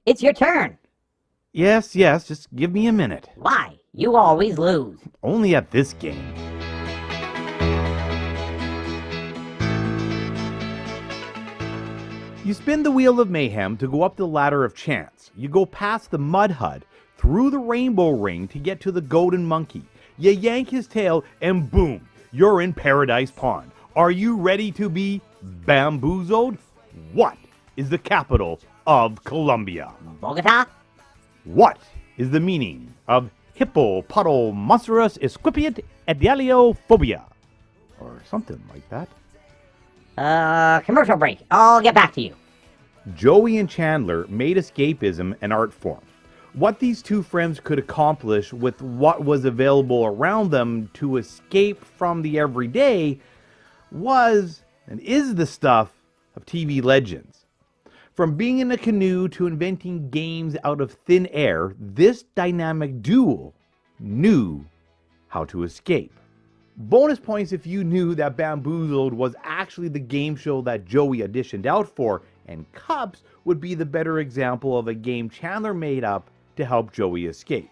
It's your turn. Yes, just give me a minute. Why? You always lose. Only at this game. You spin the wheel of mayhem to go up the ladder of chance. You go past the mud hut, through the rainbow ring to get to the golden monkey. You yank his tail and boom, you're in Paradise Pond. Are you ready to be bamboozled? What is the capital of Colombia? Bogota? What is the meaning of hippopotamonstrous esquipiate adialiophobia? Or something like that. Commercial break. I'll get back to you. Joey and Chandler made escapism an art form. What these two friends could accomplish with what was available around them to escape from the everyday was and is the stuff of TV legends. From being in a canoe to inventing games out of thin air, this dynamic duo knew how to escape. Bonus points if you knew that Bamboozled was actually the game show that Joey auditioned out for, and Cups would be the better example of a game Chandler made up to help Joey escape.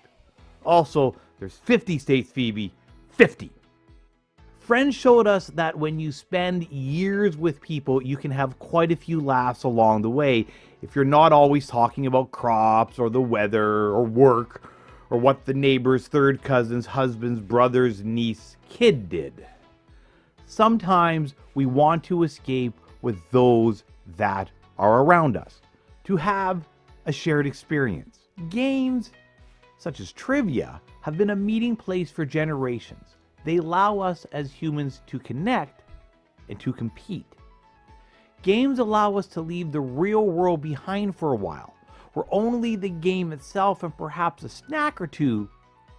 Also, there's 50 states, Phoebe. 50! Friends showed us that when you spend years with people, you can have quite a few laughs along the way if you're not always talking about crops or the weather or work or what the neighbor's third cousin's husband's brother's niece kid did. Sometimes we want to escape with those that are around us, to have a shared experience. Games such as trivia have been a meeting place for generations. They allow us as humans to connect and to compete. Games allow us to leave the real world behind for a while, where only the game itself and perhaps a snack or two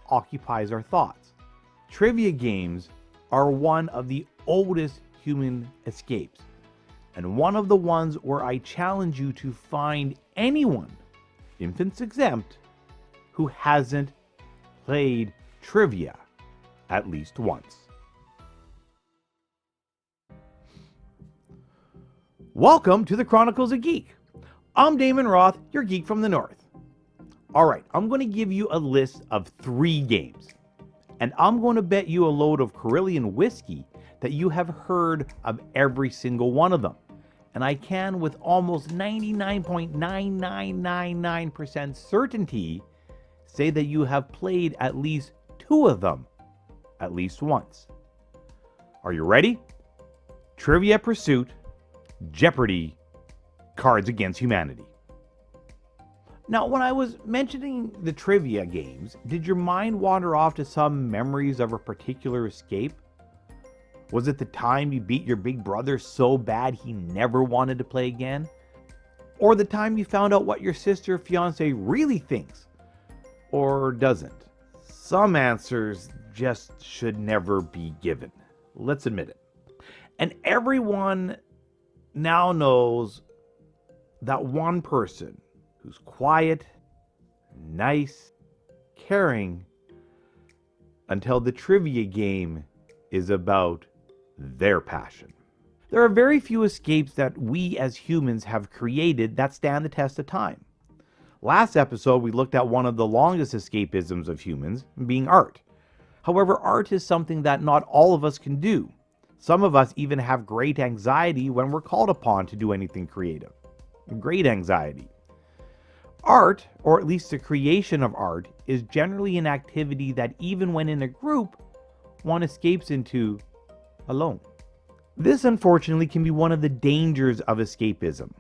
occupies our thoughts. Trivia games are one of the oldest human escapes, and one of the ones where I challenge you to find anyone, infants exempt, who hasn't played trivia at least once. Welcome to the Chronicles of Geek. I'm Damon Roth, your geek from the north. Alright, I'm going to give you a list of 3 games. And I'm going to bet you a load of Carillion whiskey that you have heard of every single one of them. And I can, with almost 99.9999% certainty, say that you have played at least 2 of them at least once. Are you ready? Trivia Pursuit, Jeopardy, Cards Against Humanity. Now, when I was mentioning the trivia games, did your mind wander off to some memories of a particular escape? Was it the time you beat your big brother so bad he never wanted to play again? Or the time you found out what your sister or fiance really thinks or doesn't? Some answers just should never be given. Let's admit it. And everyone now knows that one person who's quiet, nice, caring, until the trivia game is about their passion. There are very few escapes that we as humans have created that stand the test of time. Last episode, we looked at one of the longest escapisms of humans, being art. However, art is something that not all of us can do. Some of us even have great anxiety when we're called upon to do anything creative. Great anxiety. Art, or at least the creation of art, is generally an activity that even when in a group, one escapes into alone. This unfortunately can be one of the dangers of escapism.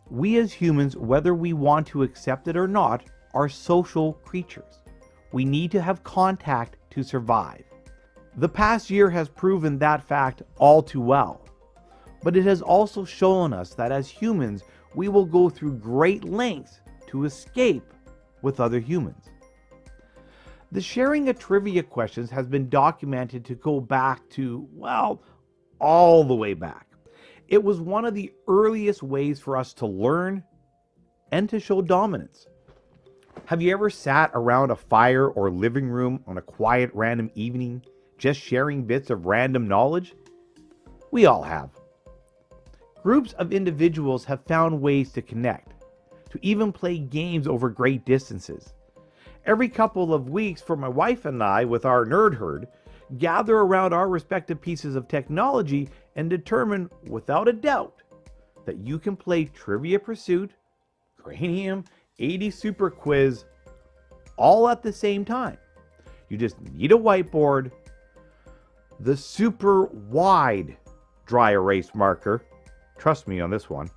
We as humans, whether we want to accept it or not, are social creatures. We need to have contact to survive. The past year has proven that fact all too well. But it has also shown us that as humans, we will go through great lengths to escape with other humans. The sharing of trivia questions has been documented to go back to, well, all the way back. It was one of the earliest ways for us to learn and to show dominance. Have you ever sat around a fire or living room on a quiet random evening just sharing bits of random knowledge? We all have. Groups of individuals have found ways to connect, to even play games over great distances. Every couple of weeks, for my wife and I, with our nerd herd, gather around our respective pieces of technology and determine, without a doubt, that you can play Trivia Pursuit, Cranium, 80 Super Quiz, all at the same time. You just need a whiteboard, the super wide dry erase marker. Trust me on this one.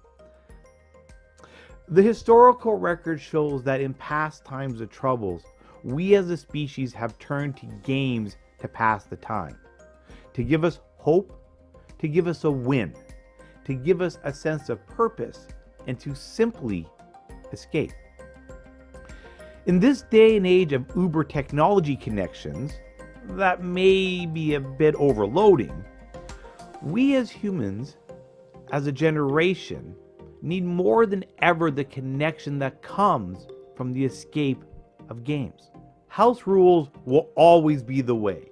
The historical record shows that in past times of troubles, we as a species have turned to games to pass the time, to give us hope, to give us a win, to give us a sense of purpose, and to simply escape. In this day and age of Uber technology connections that may be a bit overloading, we as humans, as a generation, need more than ever the connection that comes from the escape of games. House rules will always be the way,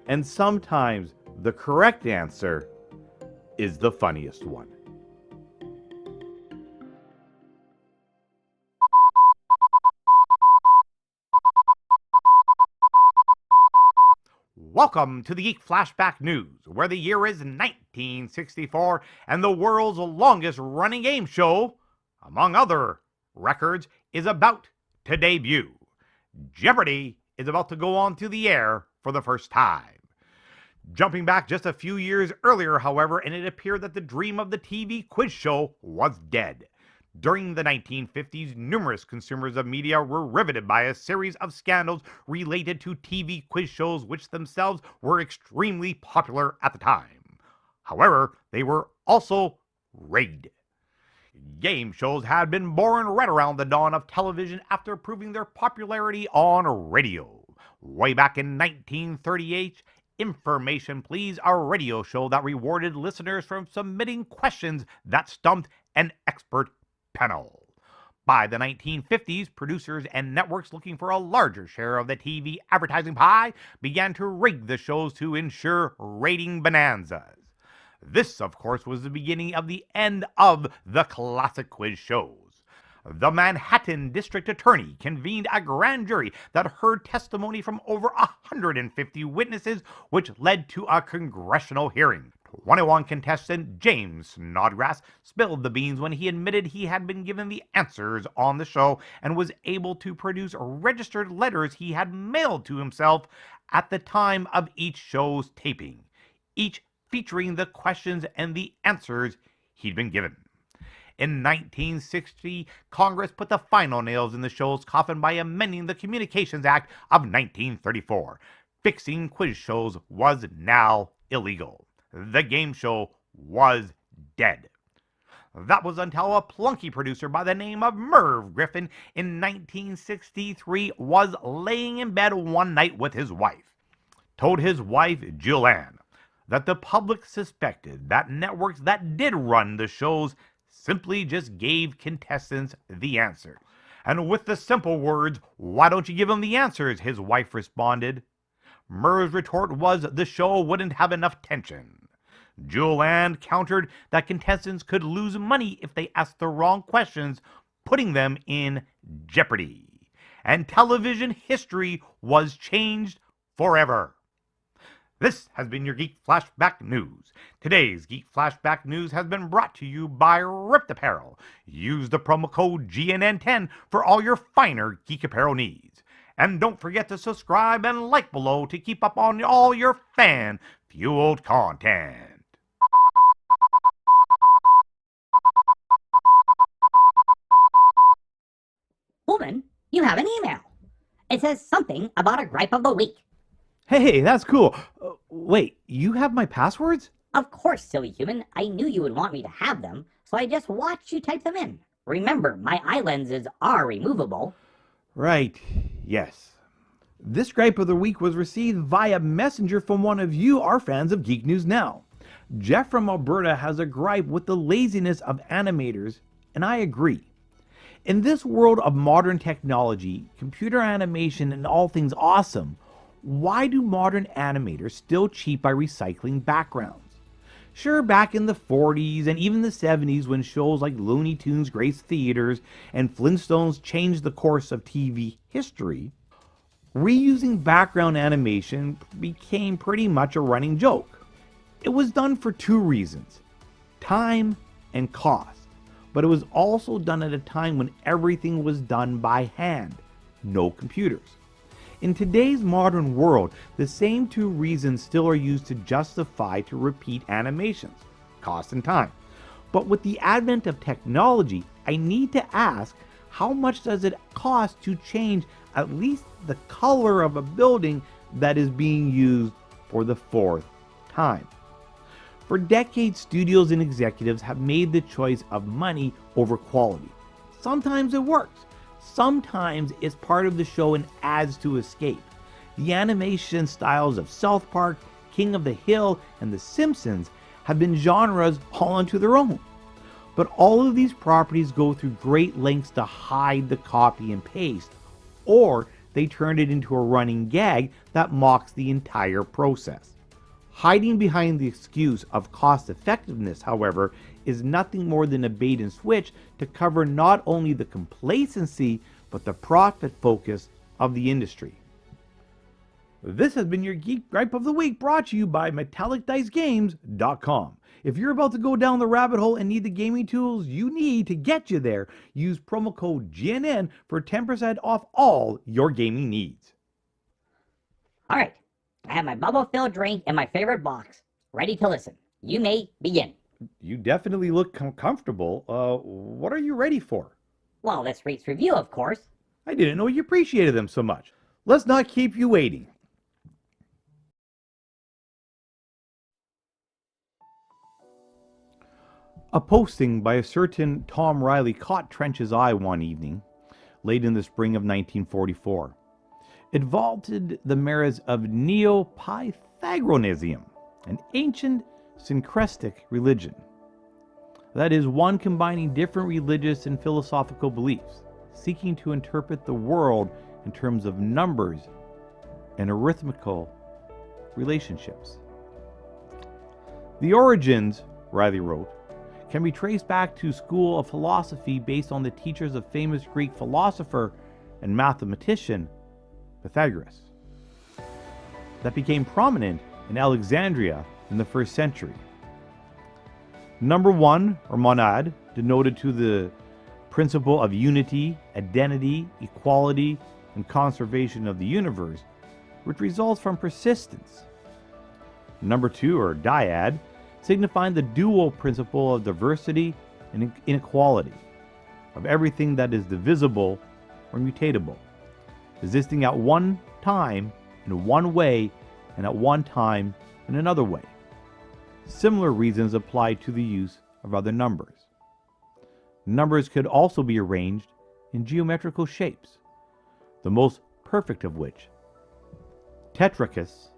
and sometimes the correct answer is the funniest one. Welcome to the Geek Flashback News, where the year is 1964 and the world's longest running game show, among other records, is about to debut. Jeopardy is about to go on to the air for the first time. Jumping back just a few years earlier, however, and it appeared that the dream of the TV quiz show was dead. During the 1950s, numerous consumers of media were riveted by a series of scandals related to TV quiz shows which themselves were extremely popular at the time. However, they were also rigged. Game shows had been born right around the dawn of television after proving their popularity on radio. Way back in 1938, Information Please, a radio show that rewarded listeners from submitting questions that stumped an expert panel. By the 1950s, producers and networks looking for a larger share of the TV advertising pie began to rig the shows to ensure rating bonanzas. This, of course, was the beginning of the end of the classic quiz shows. The Manhattan District Attorney convened a grand jury that heard testimony from over 150 witnesses, which led to a congressional hearing. 21 contestant James Snodgrass spilled the beans when he admitted he had been given the answers on the show and was able to produce registered letters he had mailed to himself at the time of each show's taping, each featuring the questions and the answers he'd been given. In 1960, Congress put the final nails in the show's coffin by amending the Communications Act of 1934. Fixing quiz shows was now illegal. The game show was dead. That was until a plunky producer by the name of Merv Griffin in 1963 was laying in bed one night with his wife. Told his wife, Julianne, that the public suspected that networks that did run the shows simply just gave contestants the answer. And with the simple words, "Why don't you give them the answers?" his wife responded. Merv's retort was the show wouldn't have enough tension. Julianne countered that contestants could lose money if they asked the wrong questions, putting them in jeopardy. And television history was changed forever. This has been your Geek Flashback News. Today's Geek Flashback News has been brought to you by Ripped Apparel. Use the promo code GNN10 for all your finer geek apparel needs. And don't forget to subscribe and like below to keep up on all your fan-fueled content. Pullman, you have an email. It says something about a gripe of the week. Hey, that's cool. Wait, you have my passwords? Of course, silly human. I knew you would want me to have them, so I just watched you type them in. Remember, my eye lenses are removable. Right, yes. This gripe of the week was received via messenger from one of you, our fans of Geek News Now. Jeff from Alberta has a gripe with the laziness of animators, and I agree. In this world of modern technology, computer animation, and all things awesome, why do modern animators still cheat by recycling backgrounds? Sure, back in the 40s and even the 70s, when shows like Looney Tunes graced theaters and Flintstones changed the course of TV history, reusing background animation became pretty much a running joke. It was done for two reasons: time and cost. But it was also done at a time when everything was done by hand, no computers. In today's modern world, the same two reasons still are used to justify to repeat animations: cost and time. But with the advent of technology, I need to ask, how much does it cost to change at least the color of a building that is being used for the fourth time? For decades, studios and executives have made the choice of money over quality. Sometimes it works. Sometimes it's part of the show and adds to escape. The animation styles of South Park, King of the Hill, and The Simpsons have been genres all unto their own. But all of these properties go through great lengths to hide the copy and paste, or they turn it into a running gag that mocks the entire process. Hiding behind the excuse of cost effectiveness, however, is nothing more than a bait and switch to cover not only the complacency, but the profit focus of the industry. This has been your Geek Gripe of the Week, brought to you by MetallicDiceGames.com. If you're about to go down the rabbit hole and need the gaming tools you need to get you there, use promo code GNN for 10% off all your gaming needs. All right, I have my bubble-filled drink in my favorite box, ready to listen. You may begin. You definitely look comfortable. What are you ready for? Well, this week's review, of course. I didn't know you appreciated them so much. Let's not keep you waiting. A posting by a certain Tom Riley caught Trench's eye one evening, late in the spring of 1944. It vaulted the merits of Neo-Pythagoreanism, an ancient syncretic religion. That is, one combining different religious and philosophical beliefs, seeking to interpret the world in terms of numbers and arithmetical relationships. The origins, Riley wrote, can be traced back to a school of philosophy based on the teachers of famous Greek philosopher and mathematician Pythagoras, that became prominent in Alexandria in the 1st century. Number one, or monad, denoted to the principle of unity, identity, equality, and conservation of the universe, which results from persistence. Number two, or dyad, signifying the dual principle of diversity and inequality, of everything that is divisible or mutatable, existing at one time in one way and at one time in another way. Similar reasons apply to the use of other numbers. Numbers could also be arranged in geometrical shapes, the most perfect of which, tetrachus,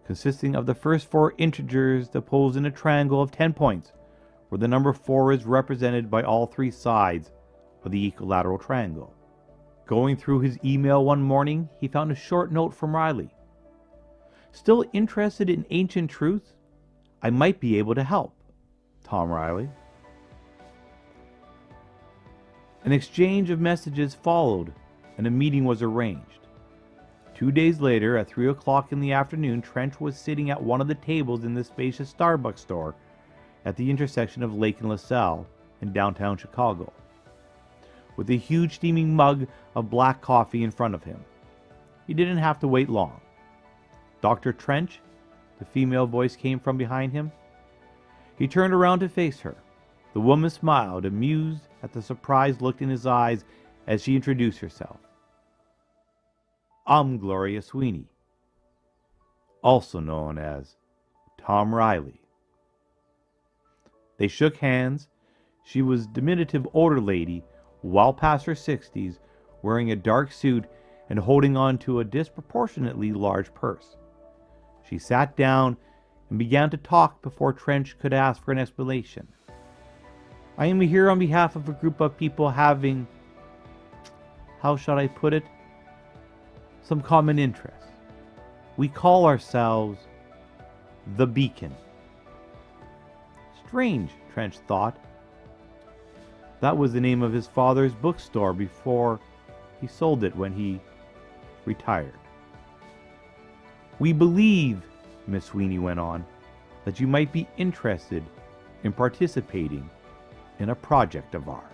consisting of the first four integers deposed in a triangle of 10 points, where the number 4 is represented by all three sides of the equilateral triangle. Going through his email one morning, he found a short note from Riley. Still interested in ancient truths? I might be able to help. Tom Riley. An exchange of messages followed, and a meeting was arranged. 2 days later, at 3 o'clock in the afternoon, Trench was sitting at one of the tables in the spacious Starbucks store at the intersection of Lake and LaSalle in downtown Chicago, with a huge steaming mug of black coffee in front of him. He didn't have to wait long. Dr. Trench, the female voice came from behind him. He turned around to face her. The woman smiled, amused at the surprised look in his eyes as she introduced herself. I'm Gloria Sweeney, also known as Tom Riley. They shook hands. She was a diminutive older lady, well past her 60s, wearing a dark suit and holding on to a disproportionately large purse. She sat down and began to talk before Trench could ask for an explanation. I am here on behalf of a group of people having, how shall I put it, some common interests. We call ourselves the Beacon. Strange, Trench thought. That was the name of his father's bookstore before he sold it when he retired. We believe, Miss Sweeney went on, that you might be interested in participating in a project of ours.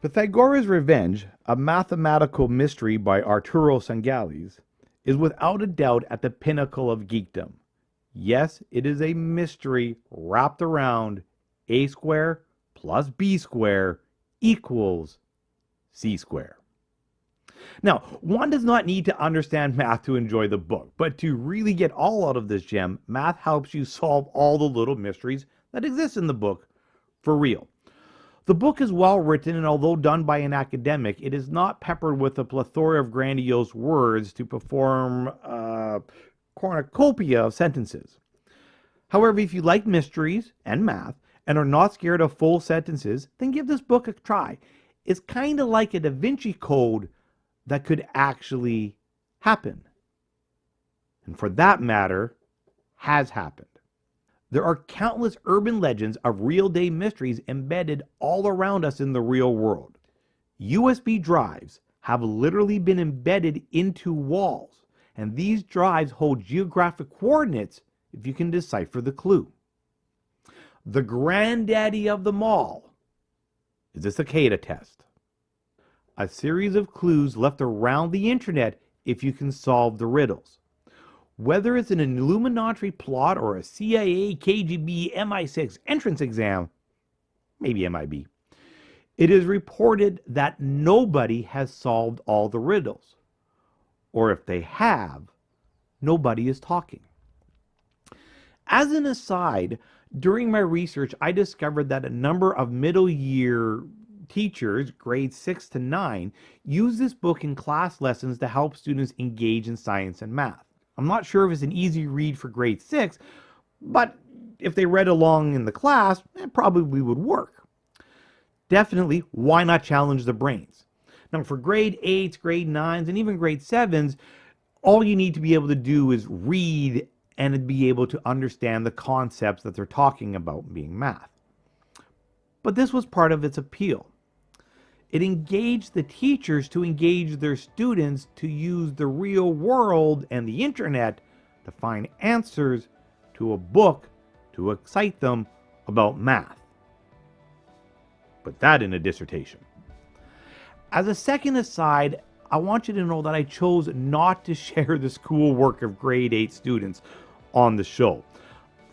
Pythagoras' Revenge, a mathematical mystery by Arturo Sangales, is without a doubt at the pinnacle of geekdom. Yes, it is a mystery wrapped around a square plus b square equals c square. Now, one does not need to understand math to enjoy the book, but to really get all out of this gem, math helps you solve all the little mysteries that exist in the book for real. The book is well written, and although done by an academic, it is not peppered with a plethora of grandiose words to perform a cornucopia of sentences. However, if you like mysteries and math and are not scared of full sentences, then give this book a try. It's kind of like a Da Vinci Code that could actually happen. And for that matter, has happened. There are countless urban legends of real-day mysteries embedded all around us in the real world. USB drives have literally been embedded into walls, and these drives hold geographic coordinates if you can decipher the clue. The granddaddy of them all is the cicada test. A series of clues left around the internet if you can solve the riddles. Whether it's an Illuminati plot or a CIA, KGB, MI6 entrance exam, maybe MIB, it is reported that nobody has solved all the riddles. Or if they have, nobody is talking. As an aside, during my research, I discovered that a number of middle year teachers, grades 6 to 9, use this book in class lessons to help students engage in science and math. I'm not sure if it's an easy read for grade 6, but if they read along in the class, it probably would work. Definitely, why not challenge the brains? Now, for grade 8s, grade 9s, and even grade 7s, all you need to be able to do is read and be able to understand the concepts that they're talking about being math. But this was part of its appeal. It engaged the teachers to engage their students to use the real world and the internet to find answers to a book to excite them about math. Put that in a dissertation. As a second aside, I want you to know that I chose not to share the schoolwork of grade 8 students on the show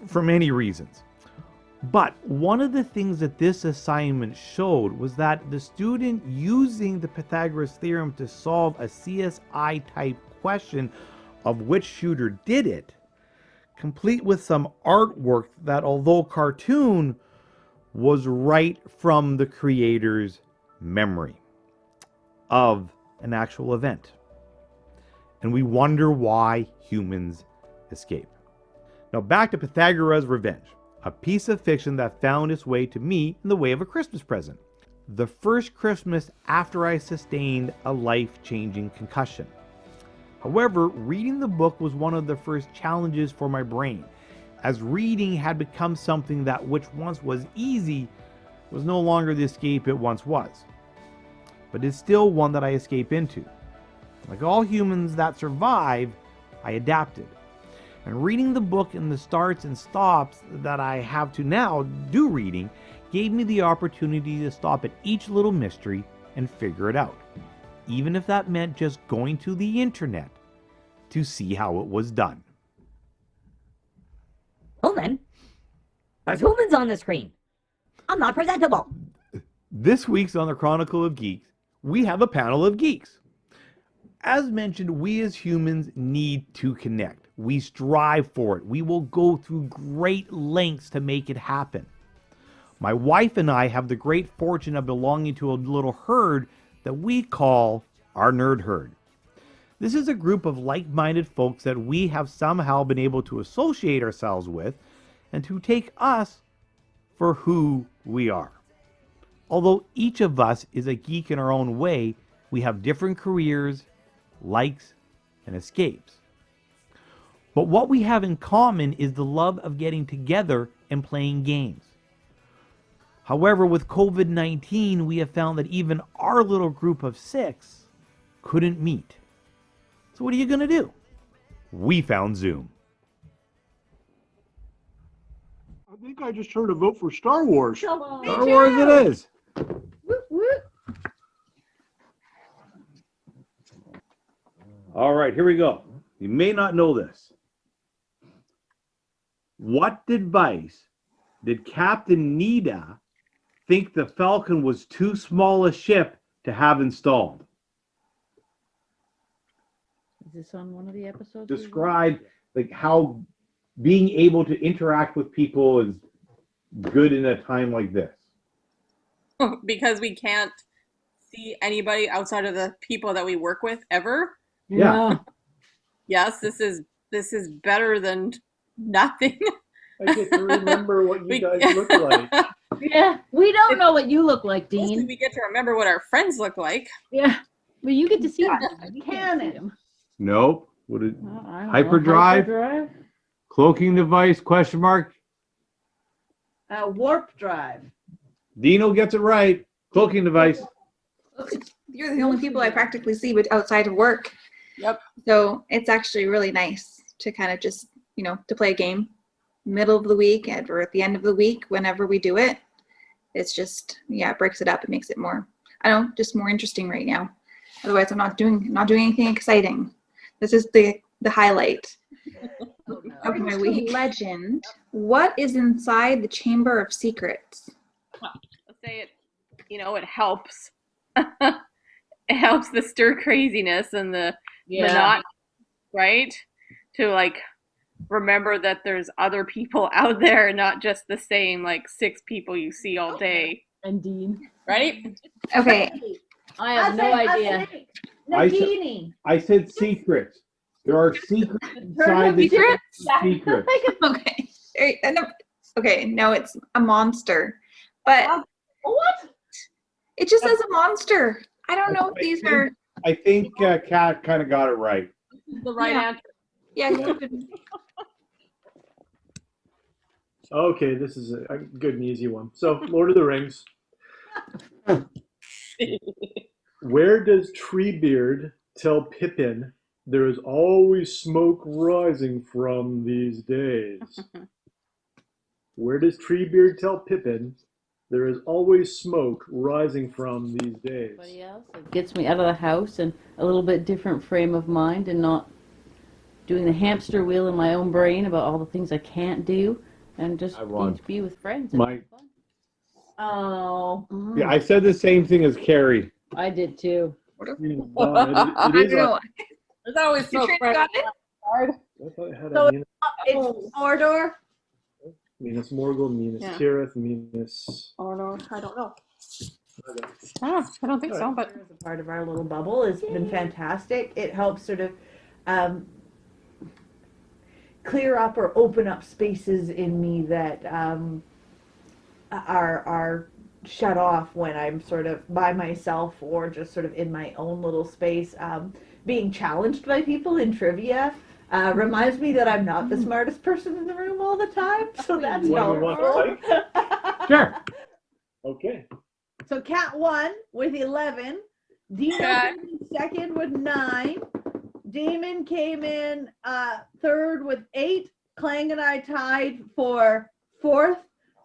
for many reasons. But one of the things that this assignment showed was that the student using the Pythagoras theorem to solve a CSI type question of which shooter did it, complete with some artwork that, although cartoon, was right from the creator's memory of an actual event. And we wonder why humans escape. Now back to Pythagoras' Revenge, a piece of fiction that found its way to me in the way of a Christmas present. The first Christmas after I sustained a life-changing concussion. However, reading the book was one of the first challenges for my brain, as reading had become something that which once was easy was no longer the escape it once was. But it's still one that I escape into. Like all humans that survive, I adapted. And reading the book and the starts and stops that I have to now do reading gave me the opportunity to stop at each little mystery and figure it out, even if that meant just going to the internet to see how it was done. Well then, there's humans on the screen. I'm not presentable. This week's on the Chronicle of Geeks, we have a panel of geeks. As mentioned, we as humans need to connect. We strive for it. We will go through great lengths to make it happen. My wife and I have the great fortune of belonging to a little herd that we call our nerd herd. This is a group of like-minded folks that we have somehow been able to associate ourselves with and to take us for who we are. Although each of us is a geek in our own way, we have different careers, likes, and escapes. But what we have in common is the love of getting together and playing games. However, with COVID-19, we have found that even our little group of 6 couldn't meet. So what are you going to do? We found Zoom. I think I just heard a vote for Star Wars. Come on. Star Wars it is. Whoop, whoop. All right, here we go. You may not know this. What device did Captain Nita think the Falcon was too small a ship to have installed? Is this on one of the episodes? Describe like how being able to interact with people is good in a time like this. Because we can't see anybody outside of the people that we work with ever. Yeah. Yes, this is better than nothing. I get to remember what We- you guys look like. Yeah, we don't know what you look like, Mostly Dean. we get to remember what our friends look like. Yeah, but you get to see Yeah, them. You can't see them. Nope. What is Well, I don't know. Hyperdrive? Hyperdrive? cloaking device? Question mark. Warp drive. Dino gets it right. Cloaking device. You're the only people I practically see with outside of work. Yep. So it's actually really nice to kind of just, to play a game middle of the week or at the end of the week, whenever we do it. It's just, it breaks it up. It makes it more, just more interesting right now. Otherwise, I'm not doing anything exciting. This is the highlight of my week. Legend. What is inside the Chamber of Secrets? Let's say it, it helps. It helps the stir craziness and the monotony, right? To remember that there's other people out there, not just the same 6 people you see all day, And Dean. right? Okay. I have no idea. Nagini. I said secrets. There are secrets inside the secrets. Okay. No, it's a monster. But What? it just says a monster. I don't know if these are. I think Kat kind of got it right. This is the right Yeah. answer. Yeah. you could- Okay, this is a good and easy one. So, Lord of the Rings. Where does Treebeard tell Pippin there is always smoke rising from these days? Where does Treebeard tell Pippin there is always smoke rising from these days? Anybody else? It gets me out of the house and a little bit different frame of mind and not doing the hamster wheel in my own brain about all the things I can't do and just I won. need to be with friends. And My- have fun. Oh. Yeah, I said the same thing as Carrie. I did too. It I is don't know. There's always You smoke sure you right got it? hard. I thought I had So a Minas, It's Mordor. Minas Morgul, Minas Yeah. Tirith, Minas. Oh no, I don't know. I don't think so, but As a part of our little bubble has been fantastic. It helps sort of clear up or open up spaces in me that are shut off when I'm sort of by myself or just sort of in my own little space. Being challenged by people in trivia reminds me that I'm not the smartest person in the room all the time. So that's You wanna move on to helpful. Sure. Okay. So Cat won with 11. Dino Okay. came in second with 9. Damon came in third with 8. Clang and I tied for fourth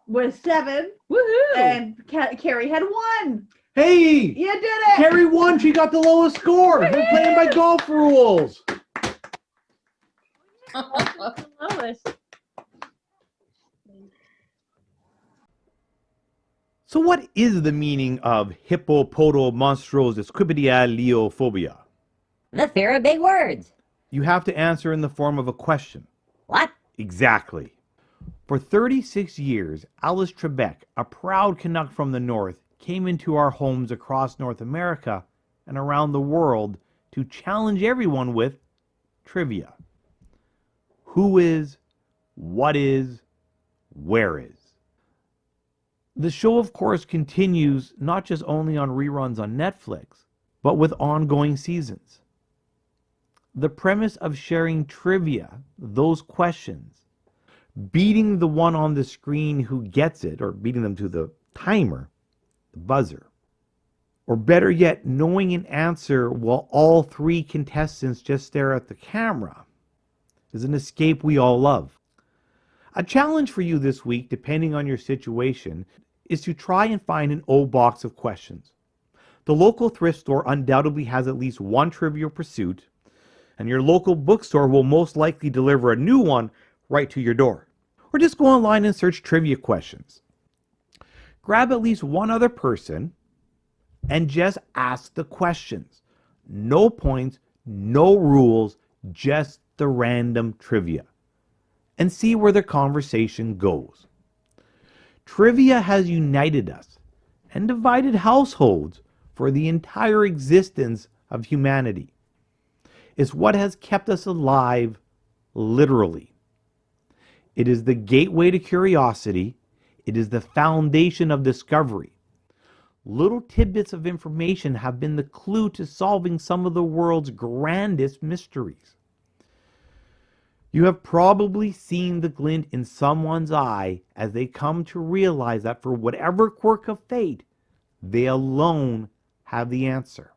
with 7. Woohoo! And Carrie had 1. Hey, You did it! Carrie won. She got the lowest score. We're playing by golf rules. Lois. So what is the meaning of hippopotomonstrosesquippedialiophobia? The fear of big words. You have to answer in the form of a question. What? Exactly. For 36 years, Alice Trebek, a proud Canuck from the north, came into our homes across North America and around the world to challenge everyone with trivia. Who is, what is, where is? The show, of course, continues not just only on reruns on Netflix, but with ongoing seasons. the premise of sharing trivia, those questions, beating the one on the screen who gets it, or beating them to the timer, the buzzer, or better yet, knowing an answer while all three contestants just stare at the camera, is an escape we all love. A challenge for you this week, depending on your situation, is to try and find an old box of questions. The local thrift store undoubtedly has at least one Trivial Pursuit, and your local bookstore will most likely deliver a new one right to your door. Or just go online and search trivia questions. Grab at least one other person and just ask the questions. No points, no rules, just the random trivia. And see where the conversation goes. Trivia has united us and divided households for the entire existence of humanity. It's what has kept us alive, literally. It is the gateway to curiosity. It is the foundation of discovery. Little tidbits of information have been the clue to solving some of the world's grandest mysteries. You have probably seen the glint in someone's eye as they come to realize that for whatever quirk of fate, they alone have the answer.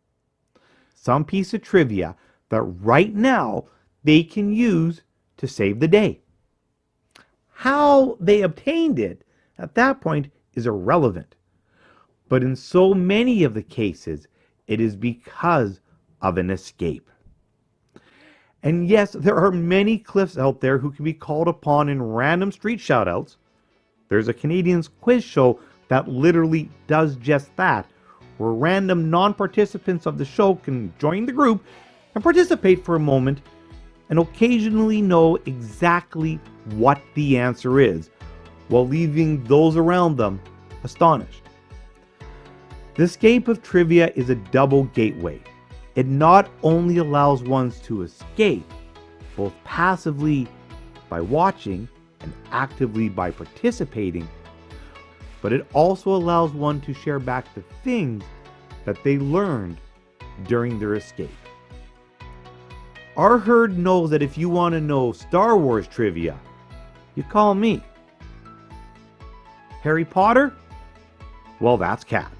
Some piece of trivia that right now they can use to save the day. How they obtained it at that point is irrelevant. But in so many of the cases, it is because of an escape. And yes, there are many Cliffs out there who can be called upon in random street shoutouts. There's a Canadian quiz show that literally does just that, where random non-participants of the show can join the group and participate for a moment and occasionally know exactly what the answer is, while leaving those around them astonished. The escape of trivia is a double gateway. It not only allows one to escape, both passively by watching and actively by participating, but it also allows one to share back the things that they learned during their escape. Our herd knows that if you want to know Star Wars trivia, you call me. Harry Potter? Well, that's Cat.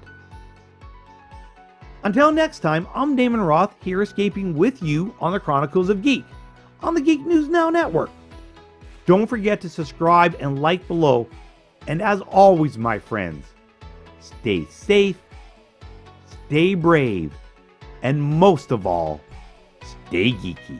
Until next time, I'm Damon Roth, here escaping with you on the Chronicles of Geek, on the Geek News Now Network. Don't forget to subscribe and like below, and as always, my friends, stay safe, stay brave, and most of all, stay geeky.